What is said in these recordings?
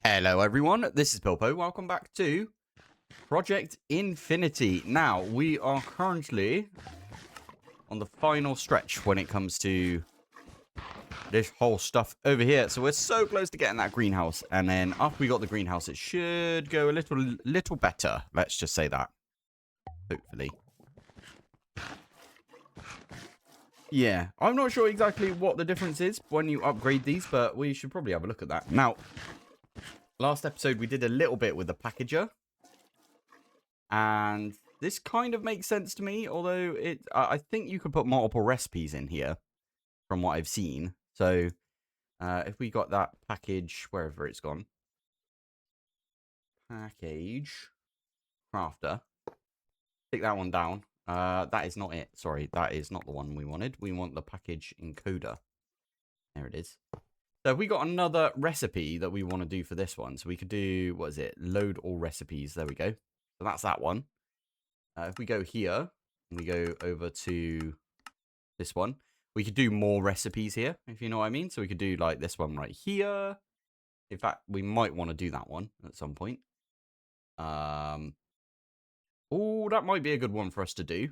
Hello everyone, this is Pilpoh. Welcome back to Project Infinity. Now, we are currently on the final stretch when it comes to this whole stuff over here. So we're so close to getting that greenhouse. And then after we got the greenhouse, it should go a little better. Let's just say that. Hopefully. Yeah, I'm not sure exactly what the difference is when you upgrade these, but we should probably have a look at that. Now, last episode, we did a little bit with the packager. And this kind of makes sense to me, although I think you could put multiple recipes in here from what I've seen. So if we got that package, wherever it's gone, package crafter, take that one down. That is not it. Sorry, that is not the one we wanted. We want the package encoder. There it is. So if we got another recipe that we want to do for this one, so we could do, what is it? Load all recipes. There we go. So that's that one. If we go here, and we go over to this one, we could do more recipes here, if you know what I mean. So we could do like this one right here. In fact, we might want to do that one at some point. Oh, that might be a good one for us to do.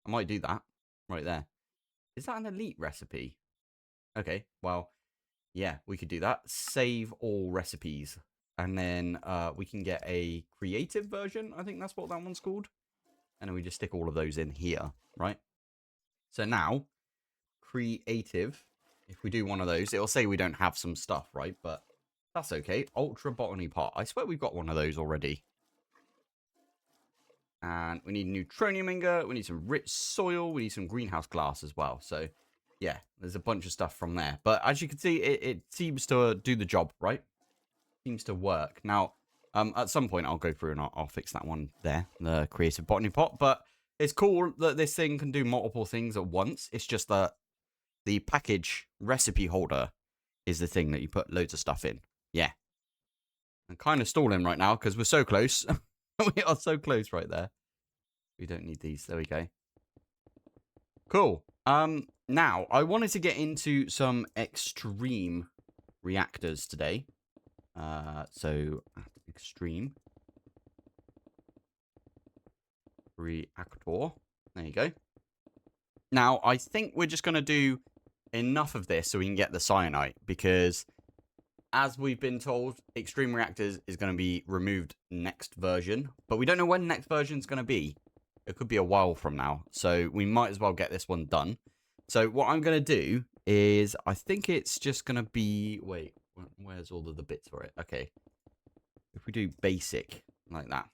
I might do that right there. Is that an elite recipe? Okay, well, yeah, we could do that. Save all recipes. And then we can get a creative version. I think that's what that one's called. And then we just stick all of those in here, right? So now, creative, if we do one of those, it'll say we don't have some stuff, right? But that's okay. Ultra Botany Pot. I swear we've got one of those already. And we need neutronium ingot. We need some rich soil. We need some greenhouse glass as well. So, yeah, there's a bunch of stuff from there. But as you can see, it seems to do the job, right? Seems to work. Now, at some point, I'll go through and I'll fix that one there, the creative botany pot. But it's cool that this thing can do multiple things at once. It's just that the package recipe holder is the thing that you put loads of stuff in. Yeah. I'm kind of stalling right now because we're so close. We are so close right there. We don't need these. There we go. Cool. Now, I wanted to get into some extreme reactors today. So extreme reactor. There you go. Now, I think we're just going to do enough of this so we can get the cyanite, because as we've been told, extreme reactors is going to be removed next version, but we don't know when next version is going to be. It could be a while from now, so we might as well get this one done. So what I'm going to do is, I think it's just going to be, wait, where's all of the bits for it? Okay. If we do basic, like that.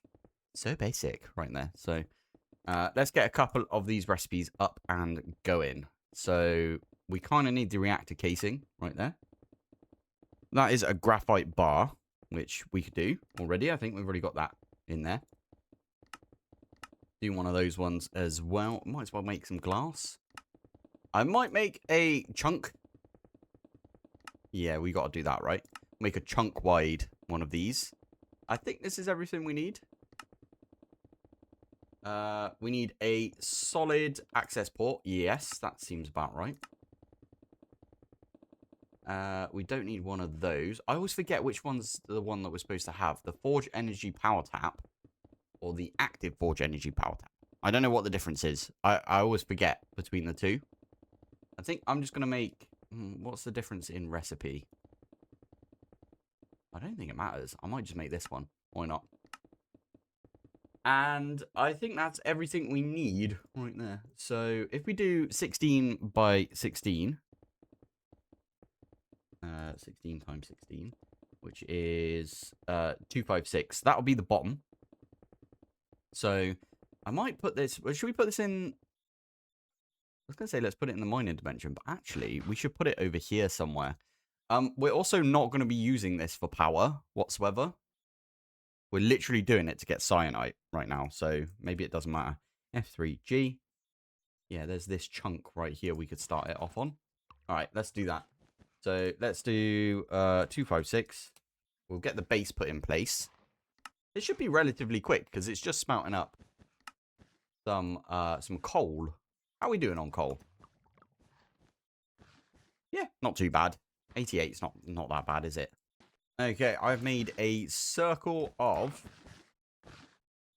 So basic, right there. So, let's get a couple of these recipes up and going. So, we kind of need the reactor casing, right there. That is a graphite bar, which we could do already. I think we've already got that in there. Do one of those ones as well. Might as well make some glass. I might make a chunk. Yeah, we got to do that, right? Make a chunk wide one of these. I think this is everything we need. We need a solid access port. Yes, that seems about right. We don't need one of those. I always forget which one's the one that we're supposed to have. The Forge Energy Power Tap or the Active Forge Energy Power Tap. I don't know what the difference is. I always forget between the two. I think I'm just going to make... what's the difference in recipe? I don't think it matters. I might just make this one. Why not? And I think that's everything we need right there. So if we do 16 by 16... 16 times 16, which is 256. That'll be the bottom. So I might put this... Should we put this in... I was going to say let's put it in the mining dimension, but actually we should put it over here somewhere. We're also not going to be using this for power whatsoever. We're literally doing it to get cyanite right now, so maybe it doesn't matter. F3G. Yeah, there's this chunk right here we could start it off on. All right, let's do that. So let's do 256. We'll get the base put in place. It should be relatively quick because it's just spouting up some coal. How are we doing on coal? Yeah, not too bad. 88's not that bad, is it? Okay, I've made a circle of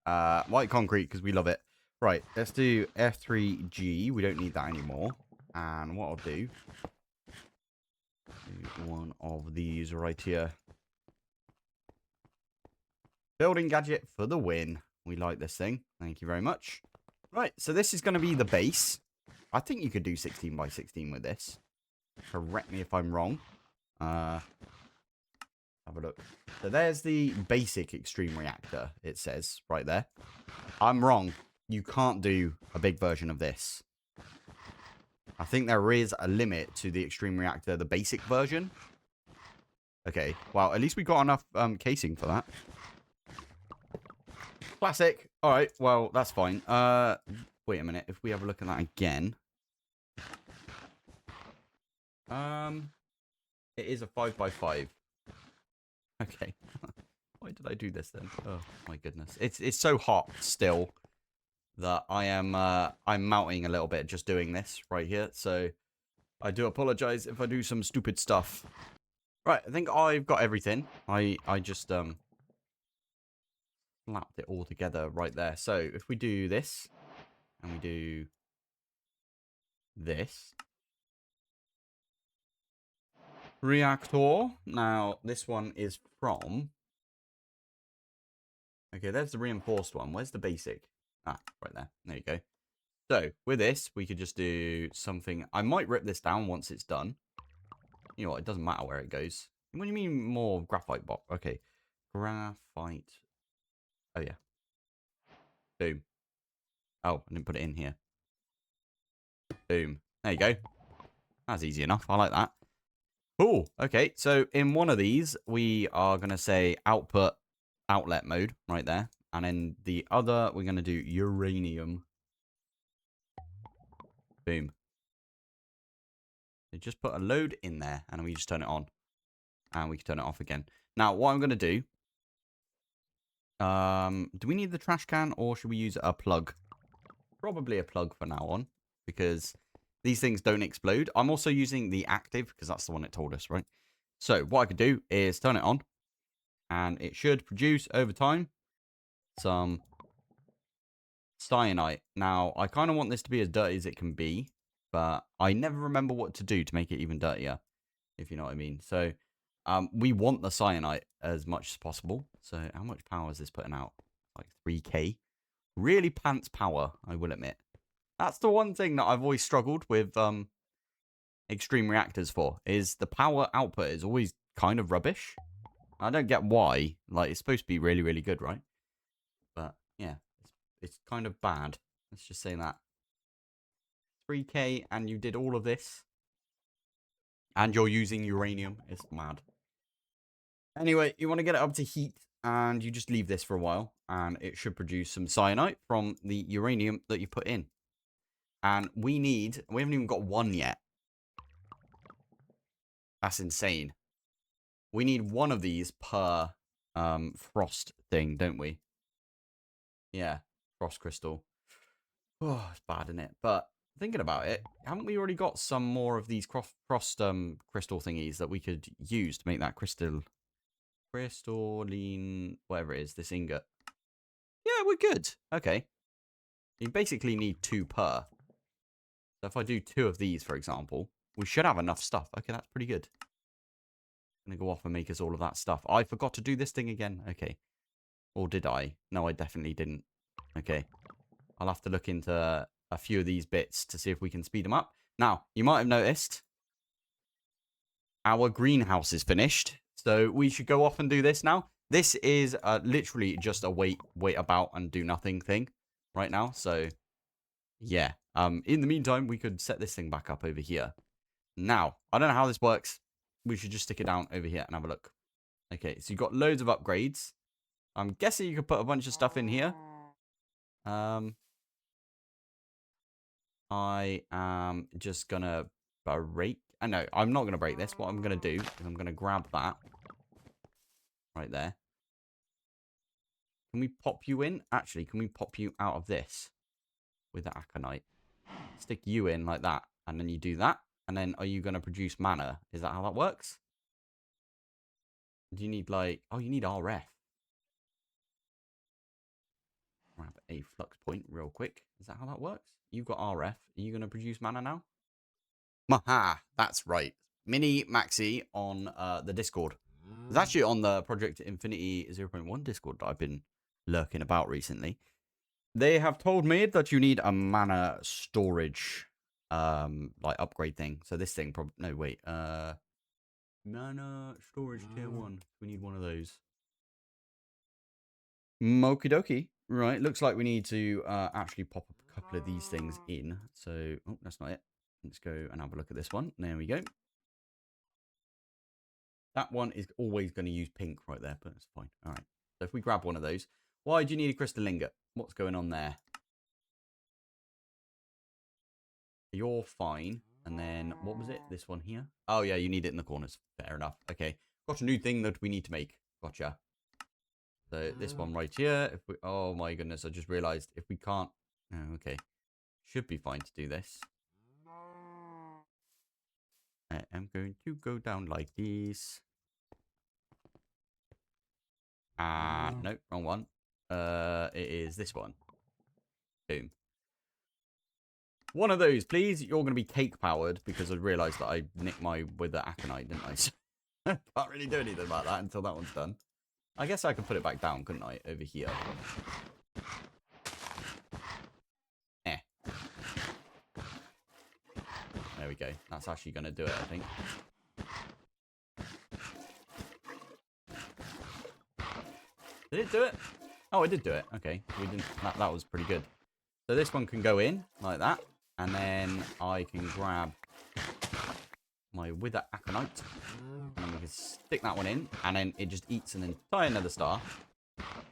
white concrete because we love it. Right, let's do F3G. We don't need that anymore. And what I'll do one of these right here. Building gadget for the win. We like this thing. Thank you very much. Right, so this is going to be the base. I think you could do 16 by 16 with this. Correct me if I'm wrong. Have a look. So there's the basic extreme reactor, it says right there. I'm wrong. You can't do a big version of this. I think there is a limit to the extreme reactor, the basic version. Okay, well, at least we got enough casing for that. Classic. All right, well, that's fine. Wait a minute. If we have a look at that again. It is a 5x5. Okay. Why did I do this then? Oh my goodness. It's so hot still that I'm melting a little bit just doing this right here. So I do apologize if I do some stupid stuff. Right, I think I've got everything. I just slapped it all together right there. So if we do this and we do this reactor. Now this one is from. Okay, there's the reinforced one. Where's the basic? Ah, right there. There you go. So, with this, we could just do something. I might rip this down once it's done. You know what? It doesn't matter where it goes. What do you mean more graphite block? Okay. Graphite. Oh, yeah. Boom. Oh, I didn't put it in here. Boom. There you go. That's easy enough. I like that. Cool. Okay, so in one of these, we are going to say output outlet mode right there. And in the other, we're going to do uranium. Boom. So just put a load in there, and we just turn it on. And we can turn it off again. Now, what I'm going to do... do we need the trash can, or should we use a plug? Probably a plug for now on, because these things don't explode. I'm also using the active, because that's the one it told us, right? So, what I could do is turn it on, and it should produce, over time, some cyanite. Now, I kind of want this to be as dirty as it can be, but I never remember what to do to make it even dirtier, if you know what I mean. So, we want the cyanite as much as possible. So, how much power is this putting out? Like 3k. Really pants power, I will admit. That's the one thing that I've always struggled with extreme reactors for, is the power output is always kind of rubbish. I don't get why. Like, it's supposed to be really, really good, right? But, yeah, it's kind of bad. Let's just say that. 3k, and you did all of this. And you're using uranium. It's mad. Anyway, you want to get it up to heat, and you just leave this for a while, and it should produce some cyanite from the uranium that you put in. And we haven't even got one yet. That's insane. We need one of these per frost thing, don't we? Yeah, frost crystal. Oh, it's bad, isn't it? But thinking about it, haven't we already got some more of these frost crystal thingies that we could use to make that crystalline, whatever it is, this ingot? Yeah, we're good. Okay. You basically need 2 per. So if I do 2 of these, for example, we should have enough stuff. Okay, that's pretty good. I'm going to go off and make us all of that stuff. I forgot to do this thing again. Okay. Or did I? No, I definitely didn't. Okay. I'll have to look into a few of these bits to see if we can speed them up. Now, you might have noticed our greenhouse is finished. So we should go off and do this now. This is literally just a wait about and do nothing thing right now. So, yeah. In the meantime, we could set this thing back up over here. Now, I don't know how this works. We should just stick it down over here and have a look. Okay, so you've got loads of upgrades. I'm guessing you could put a bunch of stuff in here. I am just going to break. No, I'm not going to break this. What I'm going to do is I'm going to grab that. Right there. Can we pop you in? Actually, can we pop you out of this with the aconite? Stick you in like that. And then you do that. And then are you going to produce mana? Is that how that works? Do you need like... Oh, you need RF. Grab a flux point real quick. Is that how that works? You've got RF. Are you going to produce mana now? Maha! That's right. Mini Maxi on the Discord. It's actually on the Project Infinity 0.1 Discord that I've been lurking about recently. They have told me that you need a mana storage like upgrade thing. So this thing probably... No, wait. Mana storage tier 1. We need one of those. Moki dokie. Right, looks like we need to actually pop up a couple of these things in. So, oh, that's not it. Let's go and have a look at this one. There we go. That one is always going to use pink right there, but it's fine. All right. So if we grab one of those, why do you need a crystal ingot? What's going on there? You're fine. And then, what was it? This one here? Oh, yeah, you need it in the corners. Fair enough. Okay. Got a new thing that we need to make. Gotcha. So this one right here. If we, oh, my goodness. I just realized if we can't... Oh, okay. Should be fine to do this. I am going to go down like this. No, wrong one. It is this one. Boom. One of those, please. You're going to be cake powered because I realised that I nicked my wither aconite, didn't I? So I can't really do anything about that until that one's done. I guess I could put it back down, couldn't I? Over here. Eh. There we go. That's actually going to do it, I think. Did it do it? Oh, it did do it. Okay. We didn't. That was pretty good. So this one can go in like that. And then I can grab my wither aconite. And we can stick that one in. And then it just eats an entire nether star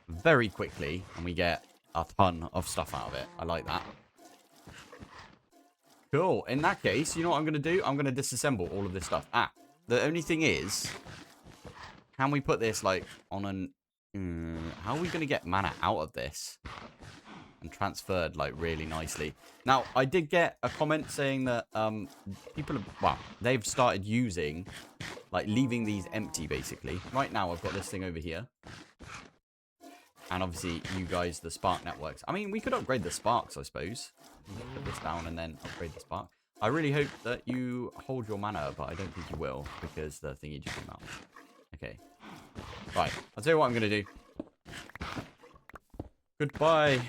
very quickly. And we get a ton of stuff out of it. I like that. Cool. In that case, you know what I'm going to do? I'm going to disassemble all of this stuff. The only thing is, can we put this like on an... how are we going to get mana out of this? And transferred like really nicely. Now, I did get a comment saying that people have, well, they've started using, like leaving these empty basically. Right now, I've got this thing over here. And obviously, you guys, the spark networks. I mean, we could upgrade the sparks, I suppose. Put this down and then upgrade the spark. I really hope that you hold your mana, but I don't think you will because the thingy just came out. Okay. Right. I'll tell you what I'm going to do. Goodbye.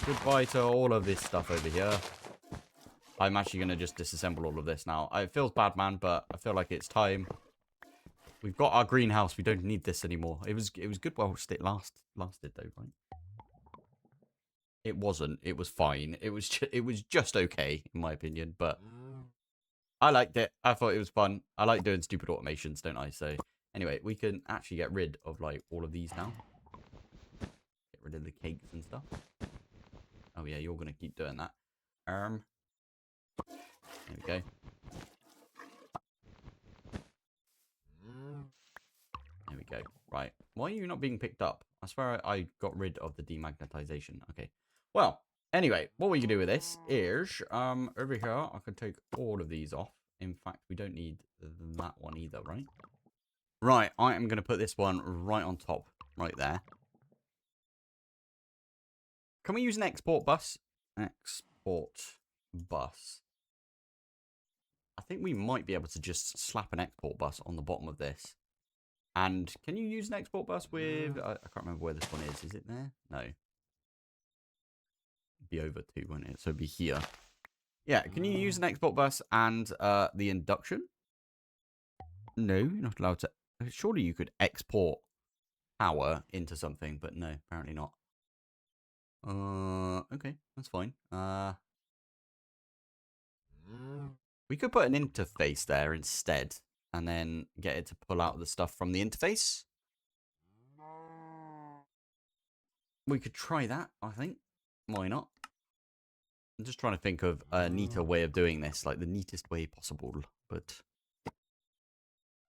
Goodbye to all of this stuff over here. I'm actually going to just disassemble all of this now. It feels bad, man, but I feel like it's time. We've got our greenhouse. We don't need this anymore. It was good whilst it lasted, though, right? It wasn't. It was fine. It was just okay, in my opinion, but I liked it. I thought it was fun. I like doing stupid automations, don't I? So, anyway, we can actually get rid of, like, all of these now. Get rid of the cakes and stuff. Oh, yeah, you're going to keep doing that. There we go. There we go. Right. Why are you not being picked up? I swear I got rid of the demagnetization. Okay. Well, anyway, what we can do with this is, over here, I can take all of these off. In fact, we don't need that one either, right? Right. I am going to put this one right on top, right there. Can we use an export bus? Export bus. I think we might be able to just slap an export bus on the bottom of this. And can you use an export bus with... I can't remember where this one is. Is it there? No. It'd be over 2, won't it? So it'd be here. Yeah, can you use an export bus and the induction? No, you're not allowed to... Surely you could export power into something, but no, apparently not. Okay, that's fine. We could put an interface there instead. And then get it to pull out the stuff from the interface. We could try that, I think. Why not? I'm just trying to think of a neater way of doing this. Like the neatest way possible. But...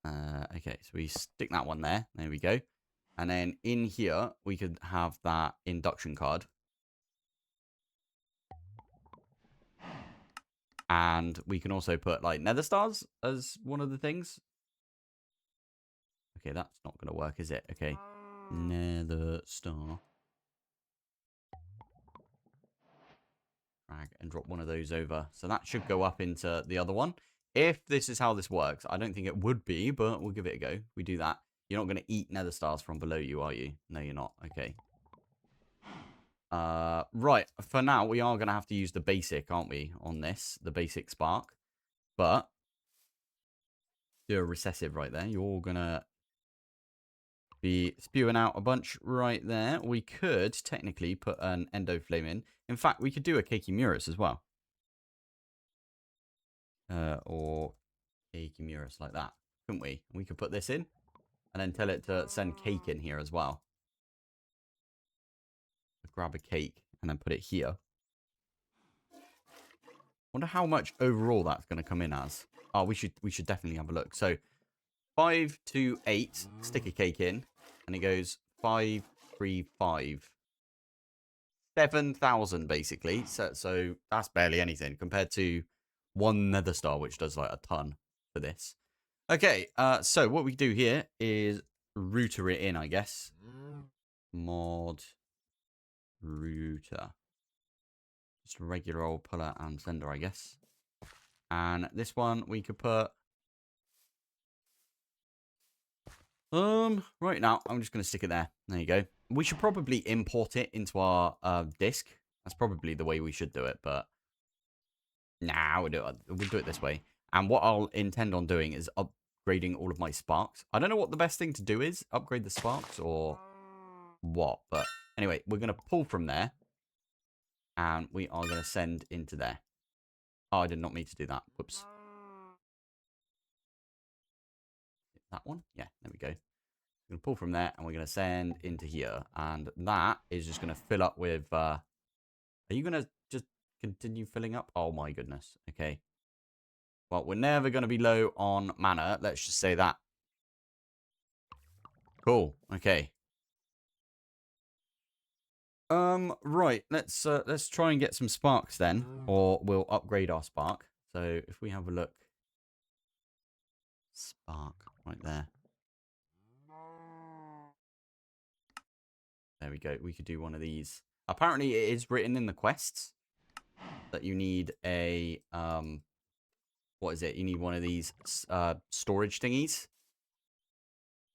okay, so we stick that one there. There we go. And then in here, we could have that induction card. And we can also put like nether stars as one of the things. Okay, that's not going to work, is it? Okay. Nether star. Drag and drop one of those over. So that should go up into the other one. If this is how this works, I don't think it would be, but we'll give it a go. We do that. You're not going to eat nether stars from below you, are you? No, you're not. Okay. Right. For now, we are going to have to use the basic, aren't we, on this? The basic spark. But do a recessive right there. You're going to be spewing out a bunch right there. We could technically put an endo flame in. In fact, we could do a cakey muris as well. Or cakey muris like that, couldn't we? We could put this in and then tell it to send cake in here as well. Grab a cake and then put it here. Wonder how much overall that's going to come in as. Oh, we should definitely have a look. So 5 to 8, stick a cake in, and it goes 5, 3, 5. 7,000 basically. So that's barely anything compared to one nether star, which does like a ton for this. Okay, so what we do here is router it in, I guess. Mod router. Just a regular old puller and sender, I guess. And this one we could put. Right now, I'm just going to stick it there. There you go. We should probably import it into our disk. That's probably the way we should do it, but nah, we'll do it this way. And what I'll intend on doing is upgrading all of my sparks. I don't know what the best thing to do is, upgrade the sparks or what, but anyway, we're going to pull from there, and we are going to send into there. Oh, I did not mean to do that. Whoops. That one? Yeah, there we go. We're going to pull from there, and we're going to send into here. And that is just going to fill up with... are you going to just continue filling up? Oh, my goodness. Okay. Well, we're never going to be low on mana. Let's just say that. Cool. Okay. Right. Let's try and get some sparks then. Or we'll upgrade our spark. So, if we have a look... Spark. Right there. There we go. We could do one of these. Apparently, it is written in the quests that you need a what is it? You need one of these storage thingies.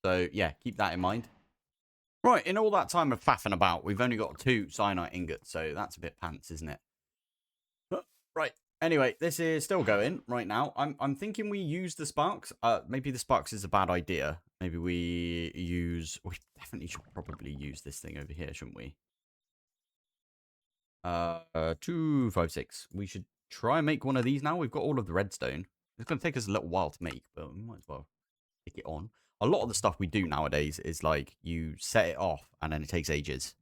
So yeah, keep that in mind. Right, in all that time of faffing about, we've only got 2 cyanite ingots, so that's a bit pants, isn't it? Right. Anyway, this is still going right now. I'm thinking we use the sparks. Maybe the sparks is a bad idea. Maybe we use... We definitely should probably use this thing over here, shouldn't we? 2, 5, 6. We should try and make one of these now. We've got all of the redstone. It's going to take us a little while to make, but we might as well stick it on. A lot of the stuff we do nowadays is like you set it off and then it takes ages.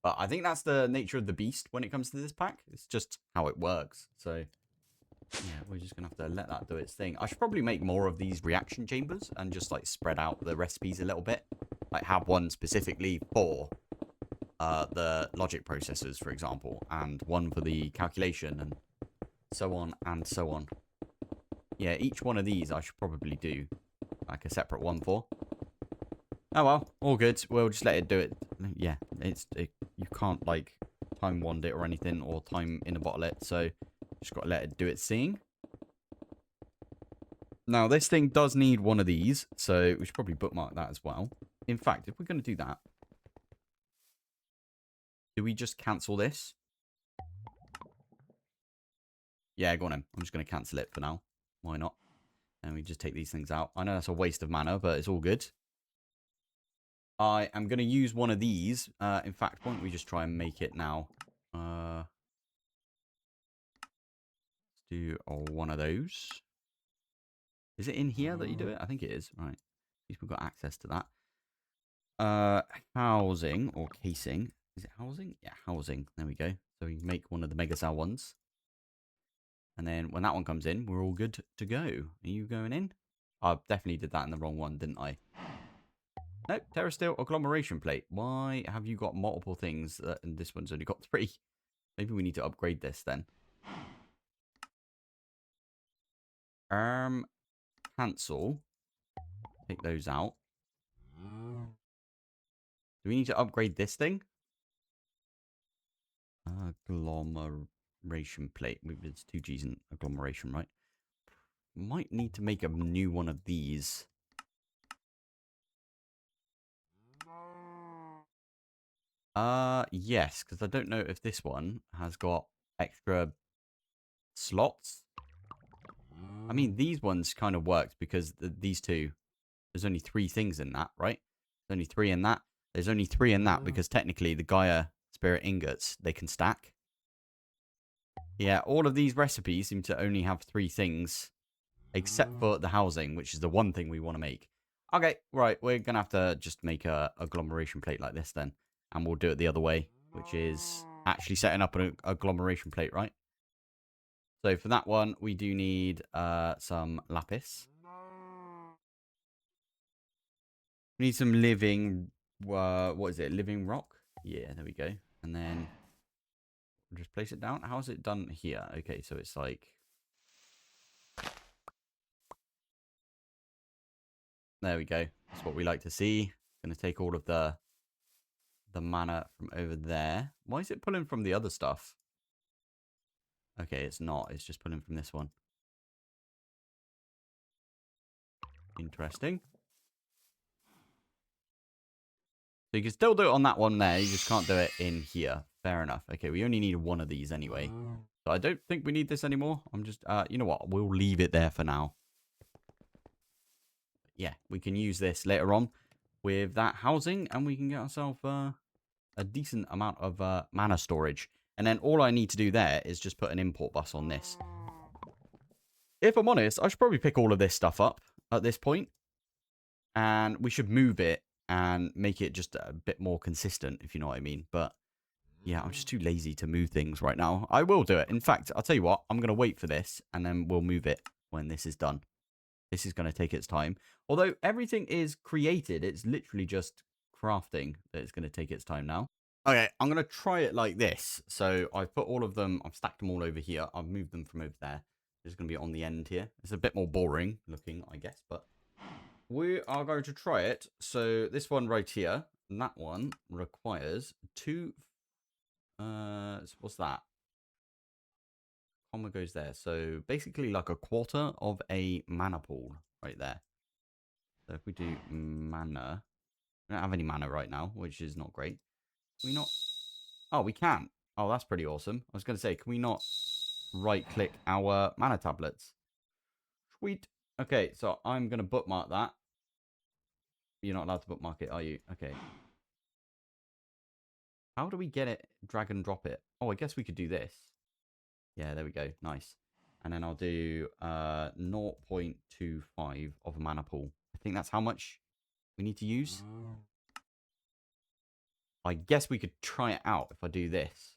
But I think that's the nature of the beast when it comes to this pack. It's just how it works. So yeah, we're just going to have to let that do its thing. I should probably make more of these reaction chambers and just like spread out the recipes a little bit. Like have one specifically for the logic processors, for example, and one for the calculation and so on and so on. Yeah, each one of these I should probably do like a separate one for. Oh well, all good. We'll just let it do it. Yeah, you can't like time wand it or anything or time in a bottle it, so just got to let it do its thing. Now this thing does need one of these, so we should probably bookmark that as well. In fact, if we're going to do that, do we just cancel this? Yeah, go on then. I'm just going to cancel it for now. Why not? And we just take these things out. I know that's a waste of mana, but it's all good. I am going to use one of these. In fact, why don't we just try and make it now? Let's do one of those. Is it in here that you do it? I think it is. Right. At least we've got access to that. Housing or casing. Is it housing? Yeah, housing. There we go. So we make one of the Mega Cell ones. And then when that one comes in, we're all good to go. Are you going in? I definitely did that in the wrong one, didn't I? Nope, Terra Steel agglomeration plate. Why have you got multiple things and this one's only got 3? Maybe we need to upgrade this then. Cancel. Take those out. Do we need to upgrade this thing? Agglomeration plate. It's 2Gs in agglomeration, right? Might need to make a new one of these. Yes, because I don't know if this one has got extra slots. I mean, these ones kind of worked because these two, there's only 3 things in that, right? There's only 3 in that. There's only 3 in that because technically the Gaia Spirit Ingots, they can stack. Yeah, all of these recipes seem to only have 3 things, except for the housing, which is the one thing we want to make. Okay, right, we're going to have to just make a agglomeration plate like this then. And we'll do it the other way, which is actually setting up an agglomeration plate, right? So for that one, we do need some lapis. We need some living, what is it, living rock? Yeah, there we go. And then we'll just place it down. How's it done here? Okay, so it's like... There we go. That's what we like to see. Going to take all of the mana from over there. Why is it pulling from the other stuff? Okay, it's not. It's just pulling from this one. Interesting. So you can still do it on that one there. You just can't do it in here. Fair enough. Okay, we only need one of these anyway. So I don't think we need this anymore. I'm just... you know what? We'll leave it there for now. Yeah, we can use this later on with that housing. And we can get ourselves a decent amount of mana storage. And then all I need to do there is just put an import bus on this. If I'm honest, I should probably pick all of this stuff up at this point. And we should move it and make it just a bit more consistent, if you know what I mean. But yeah, I'm just too lazy to move things right now. I will do it. In fact, I'll tell you what, I'm going to wait for this and then we'll move it when this is done. This is going to take its time. Although everything is created, it's literally just crafting that it's going to take its time now. Okay, I'm going to try it like this. So I've put all of them, I've stacked them all over here. I've moved them from over there. It's going to be on the end here. It's a bit more boring looking, I guess, but we are going to try it. So this one right here, and that one requires 2... what's that? Comma goes there. So basically like a quarter of a mana pool right there. So if we do mana, we don't have any mana right now, which is not great. Can we not? Oh, we can. Oh, that's pretty awesome. I was going to say, can we not right click our mana tablets? Sweet. Okay, so I'm going to bookmark that. You're not allowed to bookmark it, are you? Okay. How do we get it, drag and drop it? Oh, I guess we could do this. Yeah, there we go. Nice. And then I'll do 0.25 of a mana pool. I think that's how much we need to use. I guess we could try it out if I do this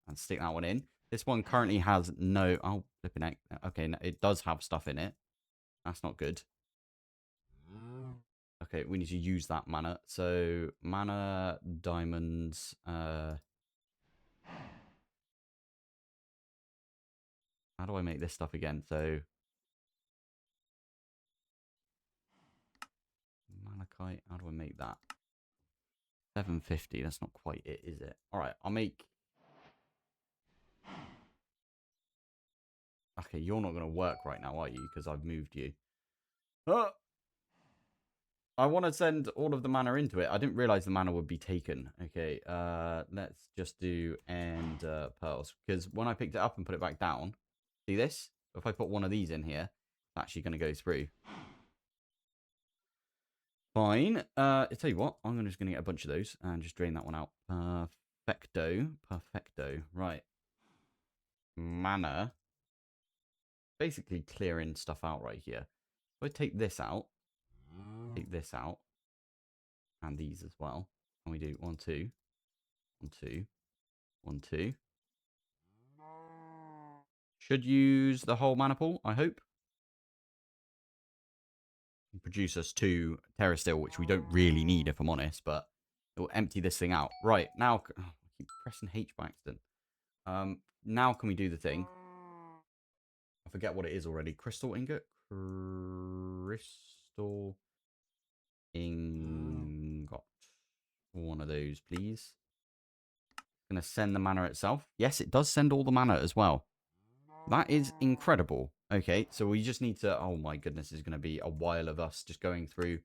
and stick that one in. This one currently has no... Oh, flipping heck. Okay, no, it does have stuff in it. That's not good. Okay, we need to use that mana. So, mana, diamonds... How do I make this stuff again? So... Malachite, how do I make that? 750, that's not quite it, is it? Alright, I'll make... Okay, you're not going to work right now, are you? Because I've moved you. Oh! I want to send all of the mana into it. I didn't realize the mana would be taken. Okay, let's just do end pearls. Because when I picked it up and put it back down, see this? If I put one of these in here, it's actually going to go through. Fine. I tell you what, I'm just going to get a bunch of those and just drain that one out. Perfecto. Perfecto. Right. Mana. Basically clearing stuff out right here. If I take this out, and these as well, and we do 1, 2, 1, 2, 1, 2. Should use the whole mana pool, I hope. Produce us 2 terrasteel, which we don't really need, if I'm honest, but it will empty this thing out. Right, now... Oh, I keep pressing H by accident. Now can we do the thing? I forget what it is already. Crystal ingot? Crystal ingot. One of those, please. Going to send the mana itself. Yes, it does send all the mana as well. That is incredible. Okay, so we just need to... Oh my goodness, it's going to be a while of us just going through,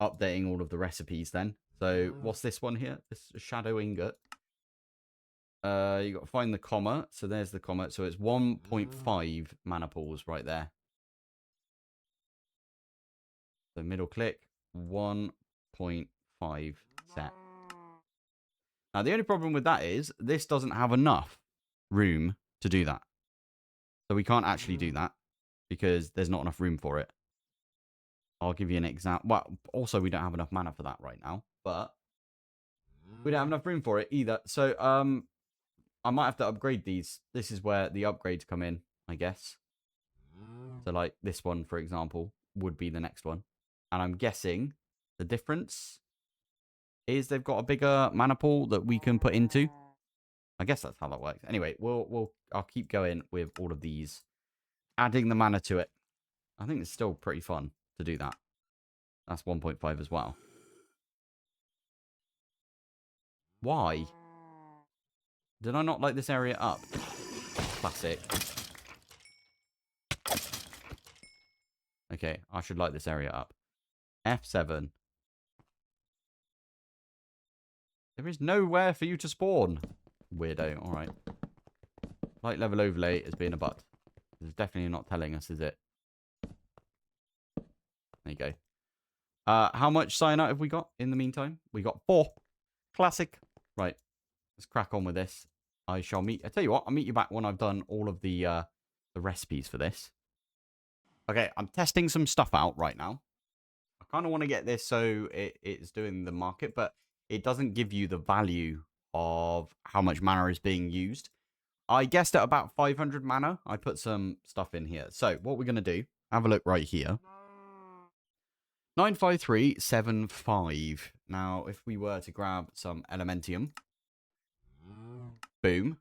updating all of the recipes then. So what's this one here? This shadow ingot. You got to find the comma. So there's the comma. So it's 1.5 mana pools right there. So middle click, 1.5 set. Now, the only problem with that is this doesn't have enough room to do that. So we can't actually do that because there's not enough room for it. I'll give you an example. Well, also, we don't have enough mana for that right now, but we don't have enough room for it either. So, I might have to upgrade these. This is where the upgrades come in, I guess. So, like this one, for example, would be the next one. And I'm guessing the difference is they've got a bigger mana pool that we can put into. I guess that's how that works. Anyway, I'll keep going with all of these, adding the mana to it. I think it's still pretty fun to do that. That's 1.5 as well. Why? Did I not light this area up? Classic. Okay, I should light this area up. F7. There is nowhere for you to spawn. Weirdo. All right. Light level overlay is being a butt. It's definitely not telling us, is it? There you go. How much cyanite have we got in the meantime? We got 4. Classic. Right. Let's crack on with this. I tell you what, I'll meet you back when I've done all of the recipes for this. Okay, I'm testing some stuff out right now. I kind of want to get this so it's doing the market, but it doesn't give you the value of how much mana is being used. I guessed at about 500 mana. I put some stuff in here. So what we're going to do, have a look right here. 95375. Now, if we were to grab some Elementium. Boom.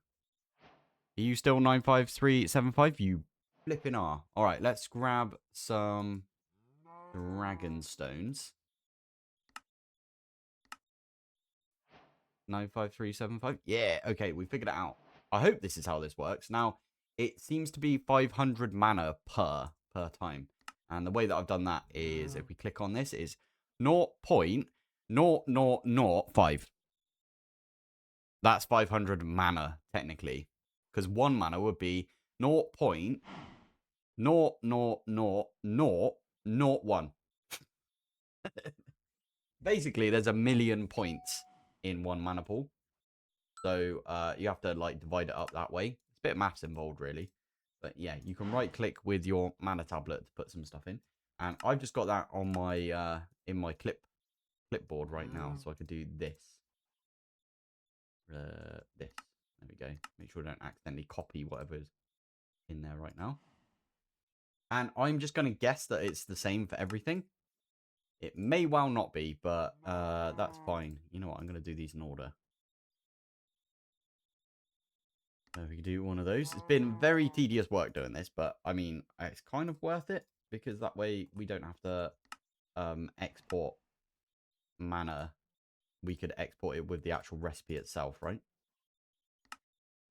Are you still 95375? You flipping are. All right, let's grab some dragon stones. 95375. Yeah, okay, we figured it out. I hope this is how this works. Now, it seems to be 500 mana per time. And the way that I've done that is, if we click on this, is 0.0005. That's 500 mana, technically. Because 1 mana would be 0.0000001. Basically, there's a million points in 1 mana pool. So you have to like divide it up that way. It's a bit of maths involved, really. But yeah, you can right click with your mana tablet to put some stuff in. And I've just got that on my in my clipboard right now, so I could do this. There we go. Make sure I don't accidentally copy whatever's in there right now. And I'm just going to guess that it's the same for everything. It may well not be, but that's fine. You know what? I'm going to do these in order. We can do one of those. It's been very tedious work doing this, but I mean, it's kind of worth it because that way we don't have to export mana. We could export it with the actual recipe itself, right?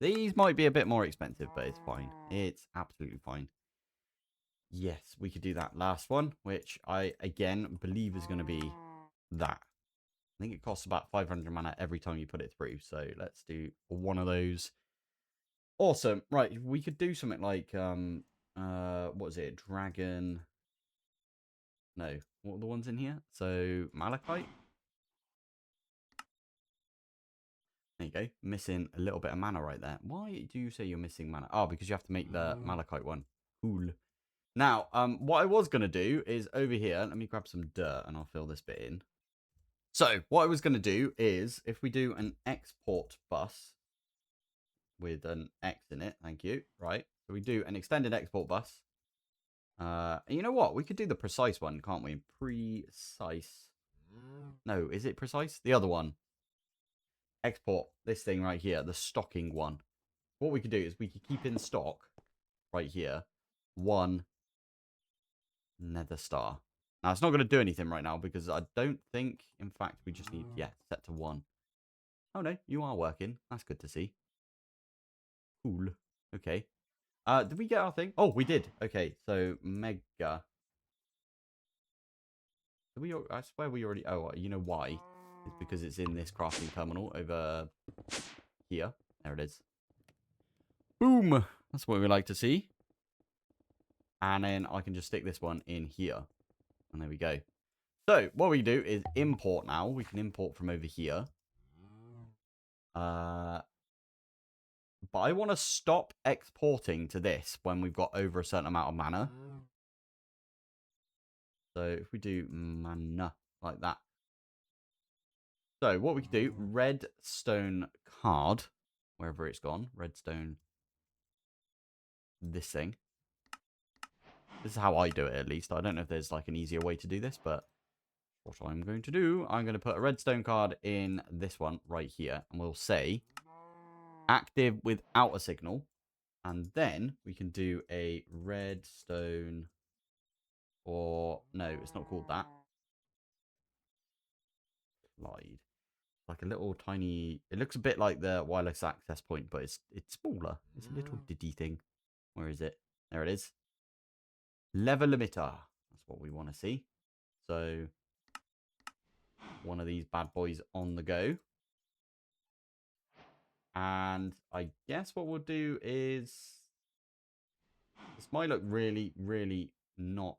These might be a bit more expensive, but it's fine. It's absolutely fine. Yes, we could do that last one, which I, again, believe is going to be that. I think it costs about 500 mana every time you put it through. So let's do one of those. Awesome. Right, we could do something like, what is it? Dragon. No, what are the ones in here? So, Malachite. There you go. Missing a little bit of mana right there. Why do you say you're missing mana? Oh, because you have to make the Malachite one. Cool. Now, what I was going to do is over here, let me grab some dirt and I'll fill this bit in. So, what I was going to do is, if we do an export bus with an X in it, thank you, right? So we do an extended export bus. You know what? We could do the precise one, can't we? Precise. No, is it precise? The other one. Export this thing right here, the stocking one. What we could do is we could keep in stock right here 1 nether star. Now, it's not going to do anything right now because I don't think, in fact, we just need, yeah, set to 1. Oh, no, you are working. That's good to see. Cool. Okay. Did we get our thing? Oh, we did. Okay, so Mega. Did we? I swear we already... Oh, you know why? It's because it's in this crafting terminal over here. There it is. Boom. That's what we like to see. And then I can just stick this one in here. And there we go. So, what we do is import now. We can import from over here. But I want to stop exporting to this when we've got over a certain amount of mana. So, if we do mana like that. So, what we can do, redstone card, wherever it's gone. Redstone, this thing. This is how I do it, at least. I don't know if there's like an easier way to do this, but what I'm going to do, I'm going to put a redstone card in this one right here. And we'll say active without a signal. And then we can do a redstone, or no, it's not called that. Slide. Like a little tiny, it looks a bit like the wireless access point, but it's smaller. It's a little diddy thing. Where is it? There it is. Level emitter. That's what we want to see. So one of these bad boys on the go. And I guess what we'll do is, this might look really, really not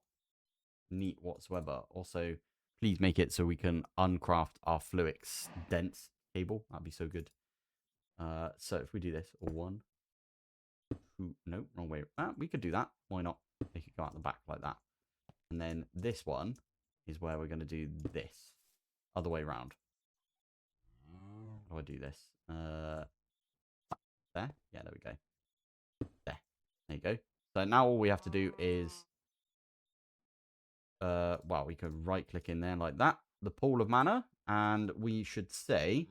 neat whatsoever. Also, please make it so we can uncraft our Fluix dense cable. That'd be so good. So if we do this, 1, 2, no, wrong way. We could do that. Why not? Make it go out the back like that. And then this one is where we're going to do this. Other way around. How do I do this? There? Yeah, there we go. There. There you go. So now all we have to do is, well, we can right click in there like that. The pool of mana. And we should say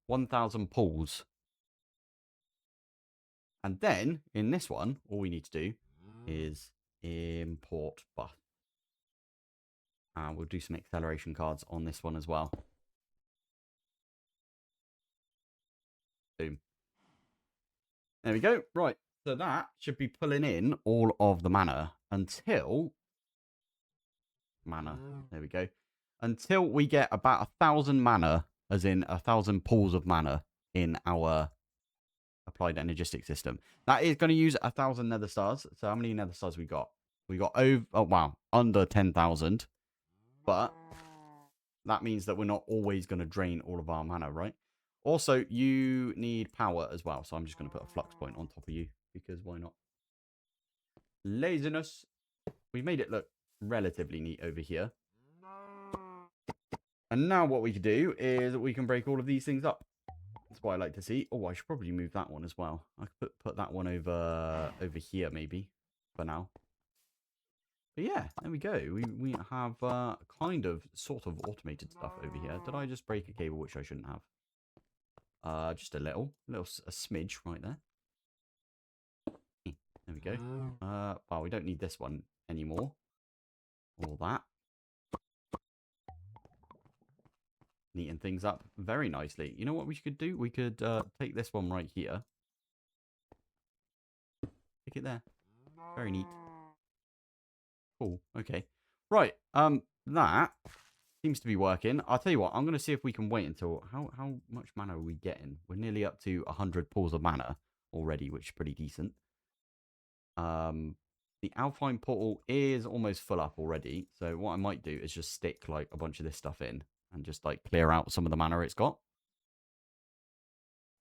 1,000 pools. And then in this one, all we need to do is import buff. And we'll do some acceleration cards on this one as well. Boom. There we go. Right. So that should be pulling in all of the mana until... Mana. There we go. Until we get about 1,000 mana, as in 1,000 pools of mana in our applied energistic system. That is going to use 1,000 nether stars. So how many nether stars we got? We got over... Oh, wow. Under 10,000. But that means that we're not always going to drain all of our mana, right? Also, you need power as well. So I'm just going to put a flux point on top of you. Because why not? Laziness. We made it look relatively neat over here. And now what we can do is we can break all of these things up. That's what I like to see. Oh, I should probably move that one as well. I could put that one over here maybe for now. But yeah, there we go. We have kind of sort of automated stuff over here. Did I just break a cable which I shouldn't have? Just a little a smidge right there. There we go. Well, we don't need this one anymore. All that. Neaten things up very nicely. You know what we could do? We could take this one right here. Stick it there. Very neat. Cool. Okay. Right. That seems to be working. I'll tell you what. I'm going to see if we can wait until... How much mana are we getting? We're nearly up to 100 pools of mana already, which is pretty decent. The Alpine portal is almost full up already. So what I might do is just stick like a bunch of this stuff in and just like clear out some of the mana it's got.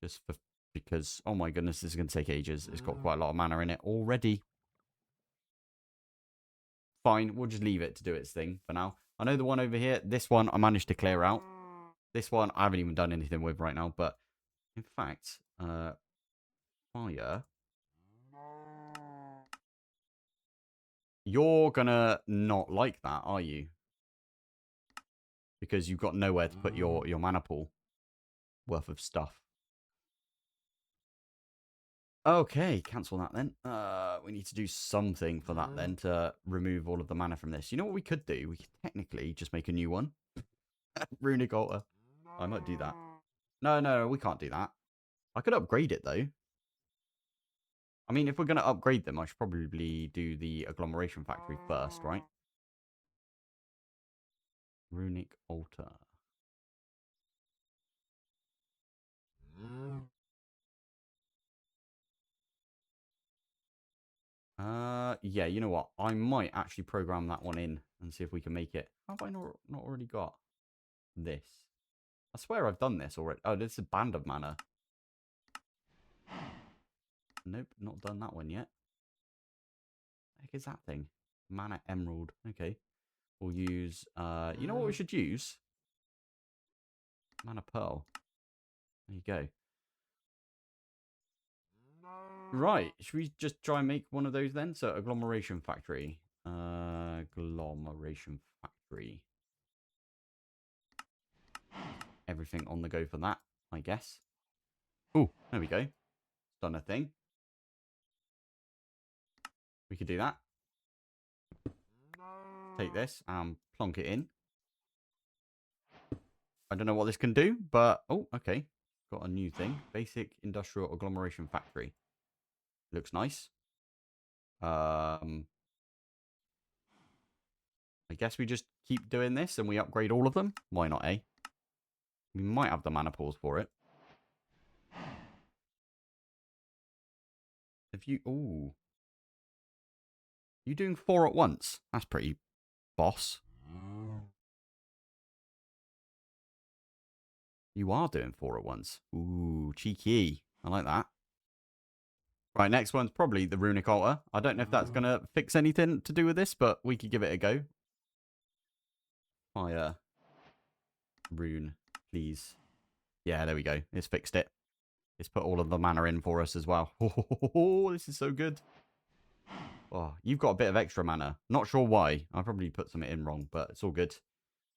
Just for, because, oh my goodness, this is going to take ages. It's got quite a lot of mana in it already. Fine, we'll just leave it to do its thing for now. I know the one over here, this one I managed to clear out. This one I haven't even done anything with right now. But in fact, fire... You're gonna not like that, are you? Because you've got nowhere to put your mana pool worth of stuff. Okay, cancel that then. We need to do something for that then to remove all of the mana from this. You know what we could do? We could technically just make a new one. Runic altar. I might do that. No, we can't do that. I could upgrade it though. I mean, if we're going to upgrade them, I should probably do the agglomeration factory first, right? Runic altar. Yeah, you know what? I might actually program that one in and see if we can make it. Have I not already got this? I swear I've done this already. Oh, this is a band of mana. Nope, not done that one yet. What the heck is that thing? Mana emerald. Okay. We'll use, you know what we should use? Mana pearl. There you go. Right. Should we just try and make one of those then? So, agglomeration factory. Agglomeration factory. Everything on the go for that, I guess. Oh, there we go. Done a thing. We could do that. Take this and plonk it in. I don't know what this can do, but... Oh, okay. Got a new thing. Basic Industrial Agglomeration Factory. Looks nice. I guess we just keep doing this and we upgrade all of them. Why not, eh? We might have the mana pools for it. If you... Ooh. You doing 4 at once? That's pretty boss. You are doing 4 at once. Ooh, cheeky. I like that. Right, next one's probably the Runic Altar. I don't know if that's going to fix anything to do with this, but we could give it a go. Fire. Rune, please. Yeah, there we go. It's fixed it. It's put all of the mana in for us as well. Oh, this is so good. Oh, you've got a bit of extra mana. Not sure why. I probably put something in wrong, but it's all good.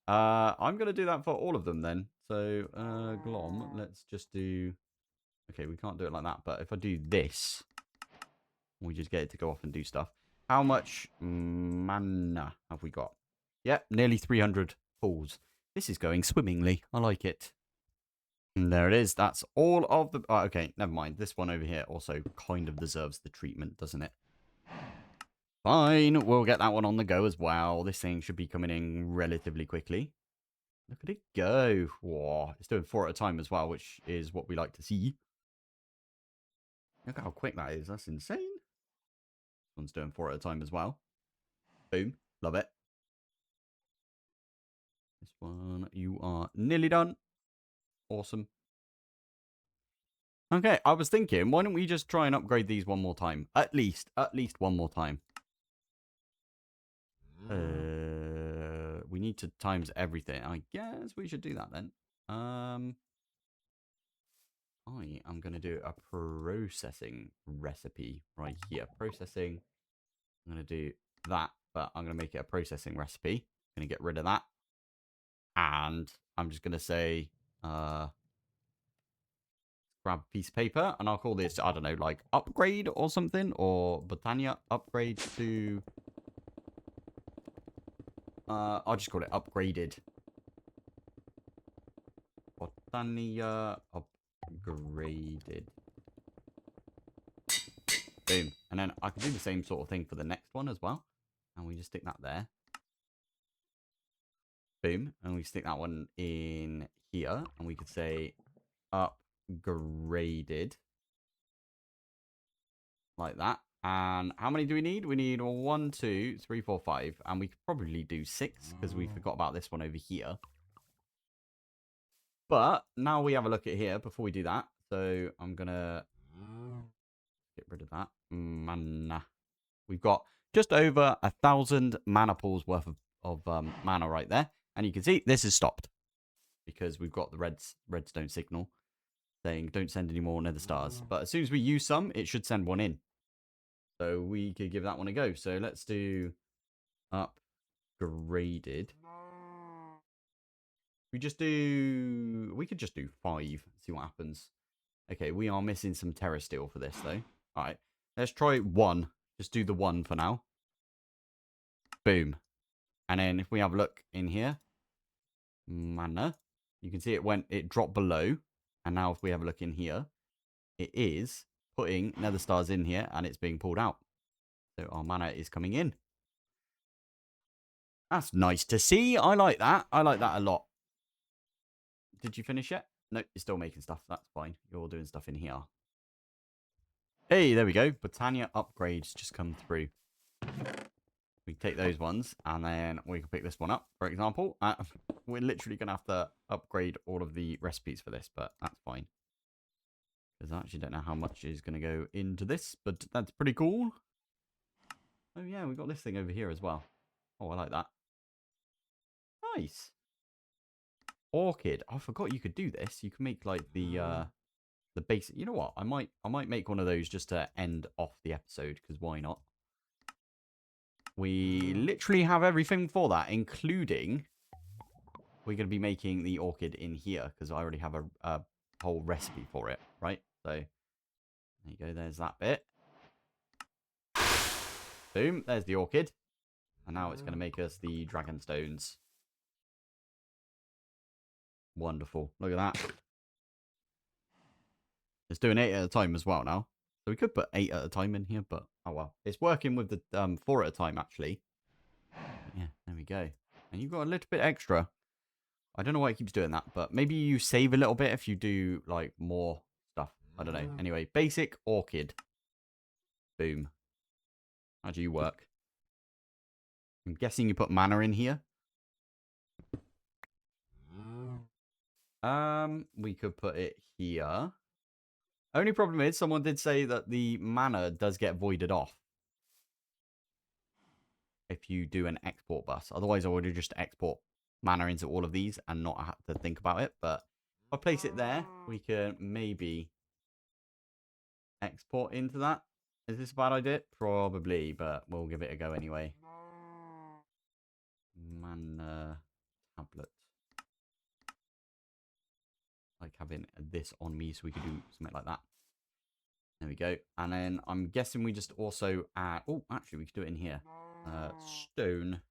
I'm going to do that for all of them then. So, Glom, let's just do... Okay, we can't do it like that, but if I do this, we just get it to go off and do stuff. How much mana have we got? Yep, nearly 300 pools. This is going swimmingly. I like it. And there it is. That's all of the... Oh, okay, never mind. This one over here also kind of deserves the treatment, doesn't it? Fine, we'll get that one on the go as well. This thing should be coming in relatively quickly. Look at it go. Whoa, it's doing 4 at a time as well, which is what we like to see. Look how quick that is. That's insane. This one's doing 4 at a time as well. Boom. Love it. This one, you are nearly done. Awesome. Okay, I was thinking, why don't we just try and upgrade these one more time? At least one more time. We need to times everything. I guess we should do that then. I am going to do a processing recipe right here. Processing. I'm going to do that, but I'm going to make it a processing recipe. I'm going to get rid of that. And I'm just going to say, grab a piece of paper, and I'll call this, I don't know, like upgrade or something, or Botania upgrade to... I'll just call it upgraded. Botania upgraded. Boom. And then I can do the same sort of thing for the next one as well. And we just stick that there. Boom. And we stick that one in here. And we could say upgraded. Like that. And how many do we need? We need 1, 2, 3, 4, 5. And we could probably do 6 because we forgot about this one over here. But now we have a look at here before we do that. So I'm going to get rid of that. Mana. We've got just over 1,000 mana pools worth of mana right there. And you can see this is stopped because we've got the redstone signal saying don't send any more nether stars. But as soon as we use some, it should send one in. So we could give that one a go. So let's do upgraded. We could just do 5. See what happens. Okay, we are missing some terra steel for this though. All right. Let's try 1. Just do the 1 for now. Boom. And then if we have a look in here, mana, you can see it dropped below. And now if we have a look in here, it is putting nether stars in here and it's being pulled out. So our mana is coming in. That's nice to see. I like that. I like that a lot. Did you finish yet? No, you're still making stuff. That's fine. You're doing stuff in here. Hey, there we go. Botania upgrades just come through. We take those ones, and then we can pick this one up, for example. We're literally going to have to upgrade all of the recipes for this, but that's fine. Because I actually don't know how much is going to go into this, but that's pretty cool. Oh, yeah, we got this thing over here as well. Oh, I like that. Nice. Orchid. I forgot you could do this. You can make, like, the basic... You know what? I might make one of those just to end off the episode, because why not? We literally have everything for that, including... We're going to be making the orchid in here, because I already have a whole recipe for it, right? So, there you go. There's that bit. Boom. There's the orchid. And now it's going to make us the dragon stones. Wonderful. Look at that. It's doing 8 at a time as well now. So we could put 8 at a time in here, but oh well. It's working with the 4 at a time, actually. Yeah, there we go. And you've got a little bit extra. I don't know why it keeps doing that, but maybe you save a little bit if you do, like, more stuff. I don't know. Anyway, basic orchid. Boom. How do you work? I'm guessing you put mana in here. We could put it here. Only problem is, someone did say that the mana does get voided off if you do an export bus. Otherwise, I would have just export mana into all of these and not have to think about it. But if I place it there, we can maybe export into that. Is this a bad idea? Probably, but we'll give it a go anyway. Mana tablet. Like having this on me so we could do something like that. There we go. And then I'm guessing we just also add... Oh, actually, we could do it in here. Stone.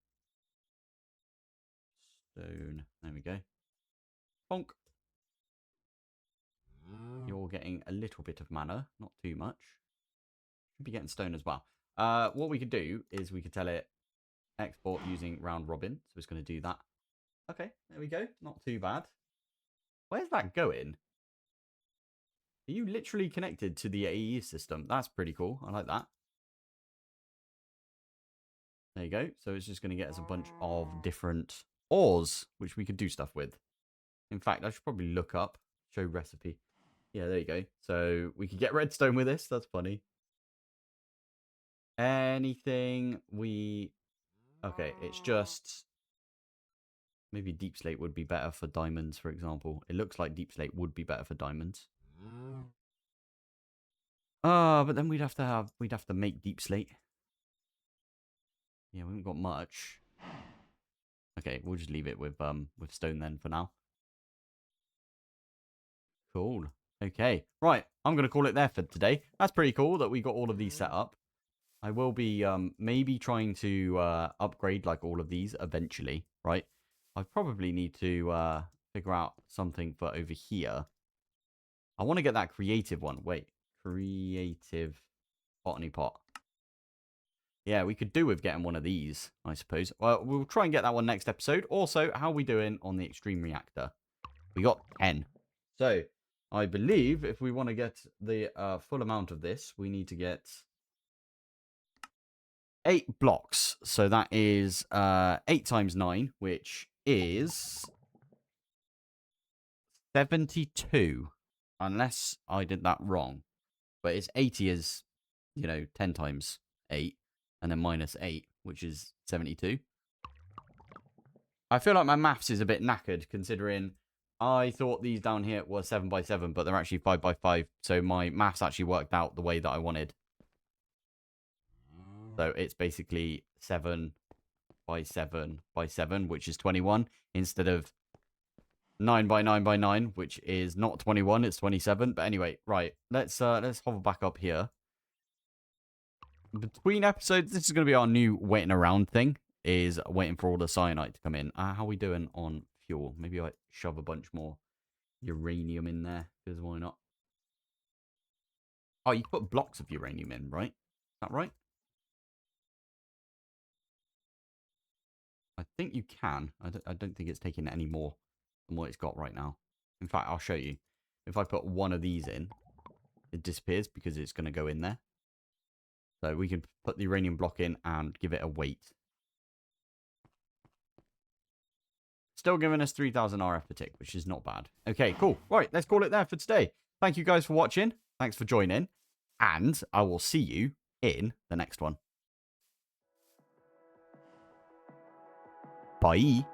Stone. There we go. Bonk. You're getting a little bit of mana. Not too much. Should be getting stone as well. What we could do is we could tell it export using round robin. So it's going to do that. Okay, there we go. Not too bad. Where's that going? Are you literally connected to the AE system? That's pretty cool. I like that. There you go. So it's just going to get us a bunch of different ores, which we could do stuff with. In fact, I should probably look up, show recipe. Yeah, there you go. So we could get redstone with this. That's funny. Anything we... Okay, it's just... Maybe deep slate would be better for diamonds, for example. It looks like deep slate would be better for diamonds. But then we'd have to make deep slate. Yeah, we haven't got much. Okay, we'll just leave it with stone then for now. Cool. Okay, right. I'm gonna call it there for today. That's pretty cool that we got all of these set up. I will be maybe trying to upgrade like all of these eventually, right? I probably need to figure out something for over here. I want to get that creative one. Wait, creative botany pot. Yeah, we could do with getting one of these, I suppose. Well, we'll try and get that one next episode. Also, how are we doing on the extreme reactor? We got 10. So, I believe if we want to get the full amount of this, we need to get 8 blocks. So that is 8 times 9, which is 72. Unless I did that wrong. But it's 80 is, 10 times 8. And then minus 8, which is 72. I feel like my maths is a bit knackered, considering I thought these down here were 7 by 7, but they're actually 5 by 5. So my maths actually worked out the way that I wanted. So it's basically 7 by 7 by 7, which is 21, instead of 9 by 9 by 9, which is not 21, it's 27. But anyway, right, let's hover back up here. between episodes, this is going to be our new waiting around thing, is waiting for all the cyanite to come in. How are we doing on fuel? Maybe I shove a bunch more uranium in there, because why not? Oh, you can put blocks of uranium in, right? Is that right? I think you can. I don't think it's taking any more than what it's got right now. In fact, I'll show you. If I put one of these in, it disappears because it's going to go in there. So we can put the uranium block in and give it a weight. Still giving us 3,000 RF per tick, which is not bad. Okay, cool. Right, let's call it there for today. Thank you guys for watching. Thanks for joining. And I will see you in the next one. Bye.